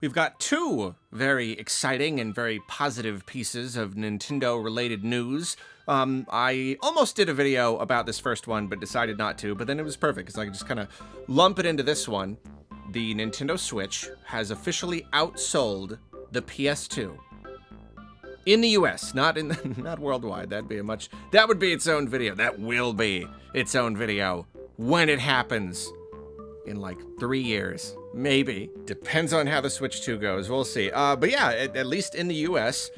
We've got two very exciting and very positive pieces of Nintendo-related news. I almost did a video about this first one, but decided not to, but then it was perfect, because I could just kind of lump it into this one. The Nintendo Switch has officially outsold the PS2. In the US, not worldwide. That would be its own video. That will be its own video when it happens. In like 3 years, maybe. Depends on how the Switch 2 goes. We'll see. But yeah, at least in the US,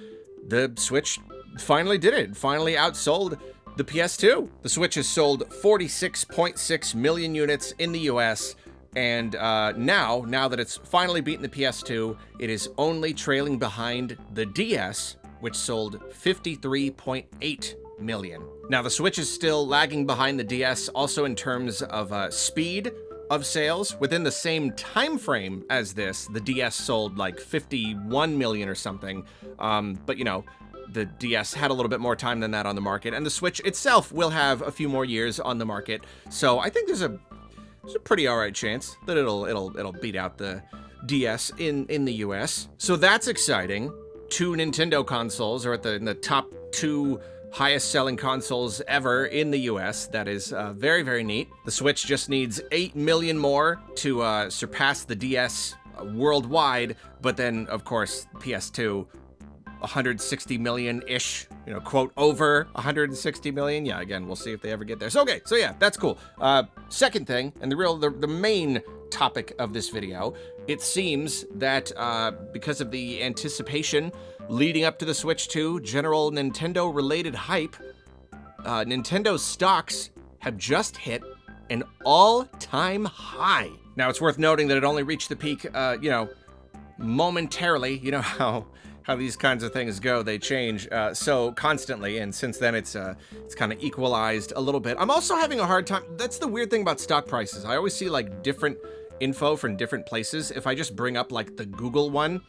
the Switch finally did it. Finally outsold the PS2. The Switch has sold 46.6 million units in the US. And now that it's finally beaten the PS2, it is only trailing behind the DS, which sold 53.8 million. Now, the Switch is still lagging behind the DS also in terms of speed of sales. Within the same time frame as this, the DS sold like 51 million or something. But you know, the DS had a little bit more time than that on the market, and the Switch itself will have a few more years on the market. So I think there's a pretty alright chance that it'll beat out the DS in the US. So that's exciting. Two Nintendo consoles are in the top two highest selling consoles ever in the US. That is very, very neat. The Switch just needs 8 million more to surpass the DS worldwide, but then, of course, PS2, 160 million-ish, quote, over 160 million. Yeah, again, we'll see if they ever get there. So, okay, so yeah, that's cool. Second thing, and the main topic of this video, it seems that because of the anticipation leading up to the Switch 2, general Nintendo-related hype, Nintendo stocks have just hit an all-time high. Now, it's worth noting that it only reached the peak, momentarily. You know how these kinds of things go, they change so constantly, and since then it's kind of equalized a little bit. I'm also having a hard time. That's the weird thing about stock prices. I always see like different info from different places. If I just bring up like the Google one,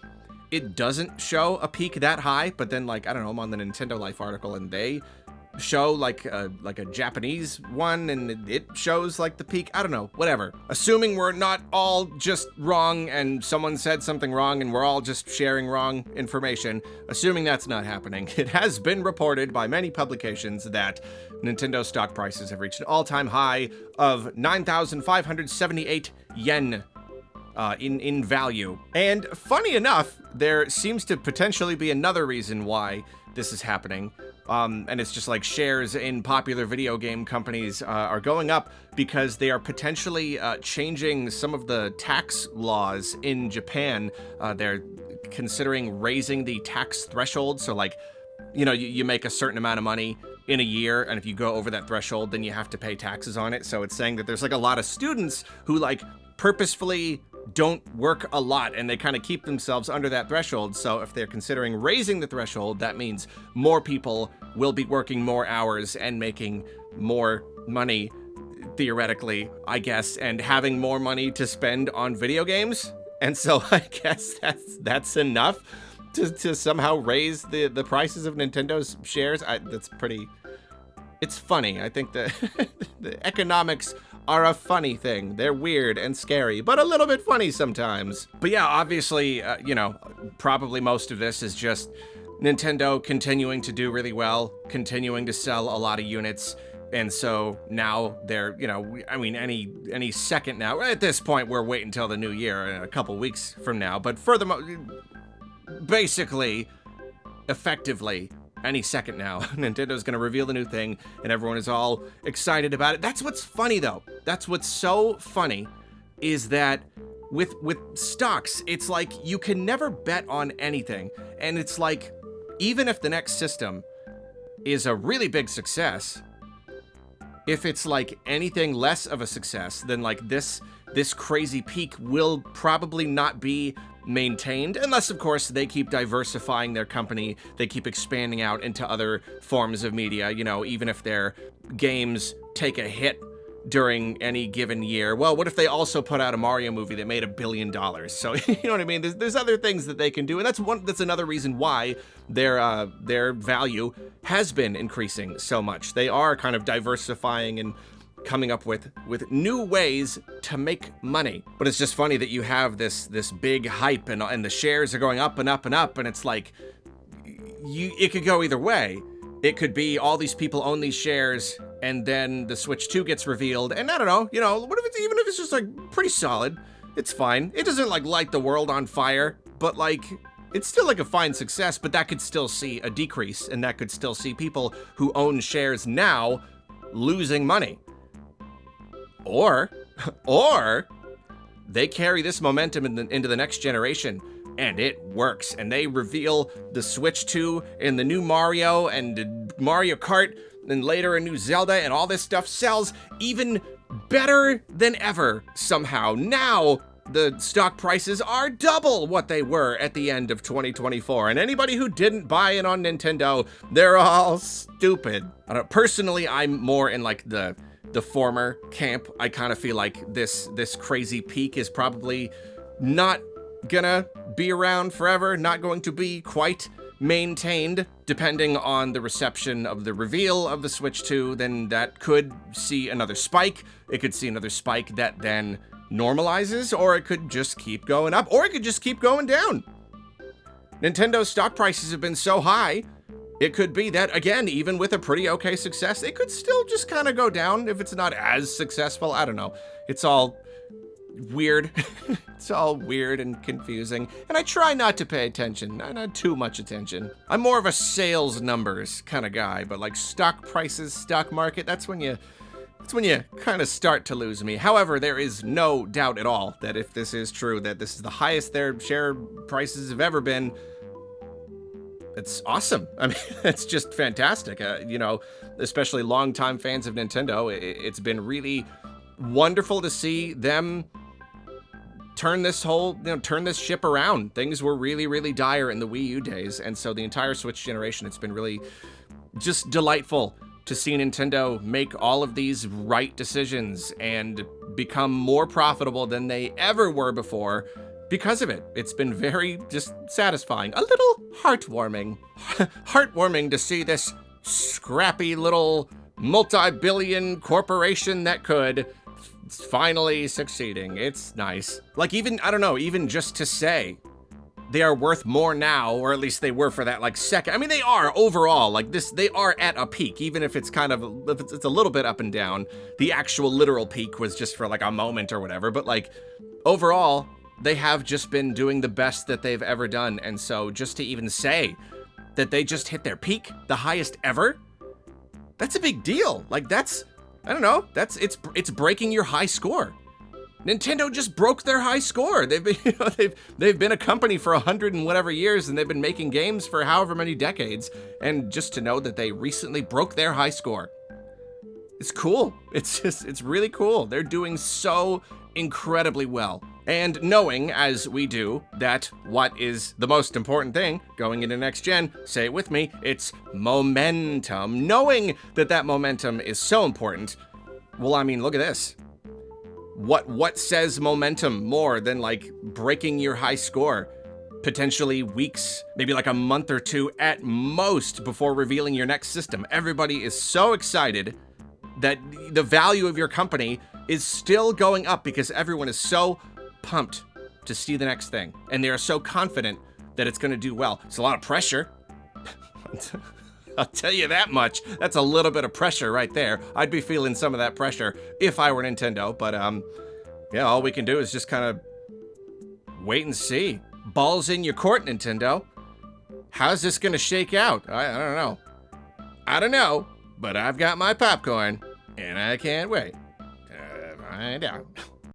it doesn't show a peak that high, but then like, I don't know, I'm on the Nintendo Life article and they show like a Japanese one and it shows like the peak. I don't know, whatever. Assuming we're not all just wrong and someone said something wrong and we're all just sharing wrong information, assuming that's not happening, it has been reported by many publications that Nintendo stock prices have reached an all-time high of 9,578 yen in value. And funny enough, there seems to potentially be another reason why this is happening. And it's just like shares in popular video game companies are going up because they are potentially changing some of the tax laws in Japan. They're considering raising the tax threshold. So like, you make a certain amount of money in a year, and if you go over that threshold, then you have to pay taxes on it. So it's saying that there's like a lot of students who like purposefully don't work a lot and they kind of keep themselves under that threshold. So if they're considering raising the threshold, that means more people will be working more hours and making more money, theoretically, I guess, and having more money to spend on video games. And so I guess that's enough to somehow raise the prices of Nintendo's shares. It's funny. I think that the economics are a funny thing. They're weird and scary, but a little bit funny sometimes. But yeah, obviously, probably most of this is just Nintendo continuing to do really well, continuing to sell a lot of units. And so now they're, any second now, at this point, we're waiting until the new year, a couple weeks from now. But furthermore, basically, effectively, any second now, Nintendo's going to reveal the new thing, and everyone is all excited about it. That's what's funny, though. That's what's so funny, is that with stocks, it's like you can never bet on anything. And it's like, even if the next system is a really big success, if it's like anything less of a success, then like this crazy peak will probably not be maintained, unless of course they keep diversifying their company, they keep expanding out into other forms of media, even if their games take a hit during any given year. Well, what if they also put out a Mario movie that made $1 billion? So, you know what I mean? There's other things that they can do, and that's another reason why their value has been increasing so much. They are kind of diversifying and coming up with new ways to make money. But it's just funny that you have this big hype and the shares are going up and up and up, and it's like it could go either way. It could be all these people own these shares, and then the Switch 2 gets revealed, and I don't know, what if even if it's just like pretty solid, it's fine. It doesn't like light the world on fire, but like it's still like a fine success, but that could still see a decrease, and that could still see people who own shares now losing money. Or they carry this momentum into the next generation, and it works, and they reveal the Switch 2 and the new Mario and Mario Kart, and later a new Zelda, and all this stuff sells even better than ever somehow. Now, the stock prices are double what they were at the end of 2024, and anybody who didn't buy it on Nintendo, they're all stupid. I don't, personally, I'm more in like the former camp. I kind of feel like this crazy peak is probably not gonna be around forever, not going to be quite maintained. Depending on the reception of the reveal of the Switch 2, then that could see another spike. It could see another spike that then normalizes, or it could just keep going up, or it could just keep going down. Nintendo's stock prices have been so high, it could be that, again, even with a pretty okay success, it could still just kind of go down if it's not as successful. I don't know. It's all weird. It's all weird and confusing, and I try not to pay attention, not too much attention. I'm more of a sales numbers kind of guy, but like stock prices, stock market, that's when you kind of start to lose me. However, there is no doubt at all that if this is true, that this is the highest their share prices have ever been. It's awesome. I mean, it's just fantastic. Especially longtime fans of Nintendo, it's been really wonderful to see them turn this ship around. Things were really, really dire in the Wii U days, and so the entire Switch generation, it's been really just delightful to see Nintendo make all of these right decisions and become more profitable than they ever were before because of it. It's been very just satisfying, a little heartwarming. Heartwarming to see this scrappy little multi-billion corporation that could finally succeeding. It's nice. Like even just to say they are worth more now, or at least they were for that like second. I mean, they are overall like this, they are at a peak, even if it's it's a little bit up and down. The actual literal peak was just for like a moment or whatever, but like overall, they have just been doing the best that they've ever done. And so just to even say that they just hit their peak, the highest ever, that's a big deal. Like that's, I don't know, it's breaking your high score. Nintendo just broke their high score. They've been, they've been a company for 100 and whatever years, and they've been making games for however many decades. And just to know that they recently broke their high score, it's cool. It's really cool. They're doing so incredibly well. And knowing, as we do, that what is the most important thing going into next gen, say it with me, it's momentum. Knowing that momentum is so important, well, I mean, look at this. What says momentum more than like breaking your high score? Potentially weeks, maybe like a month or two at most before revealing your next system. Everybody is so excited that the value of your company is still going up because everyone is so pumped to see the next thing. And they are so confident that it's going to do well. It's a lot of pressure. I'll tell you that much. That's a little bit of pressure right there. I'd be feeling some of that pressure if I were Nintendo, but yeah, all we can do is just kind of wait and see. Balls in your court, Nintendo. How's this gonna shake out? I don't know. I don't know, but I've got my popcorn, and I can't wait to find out.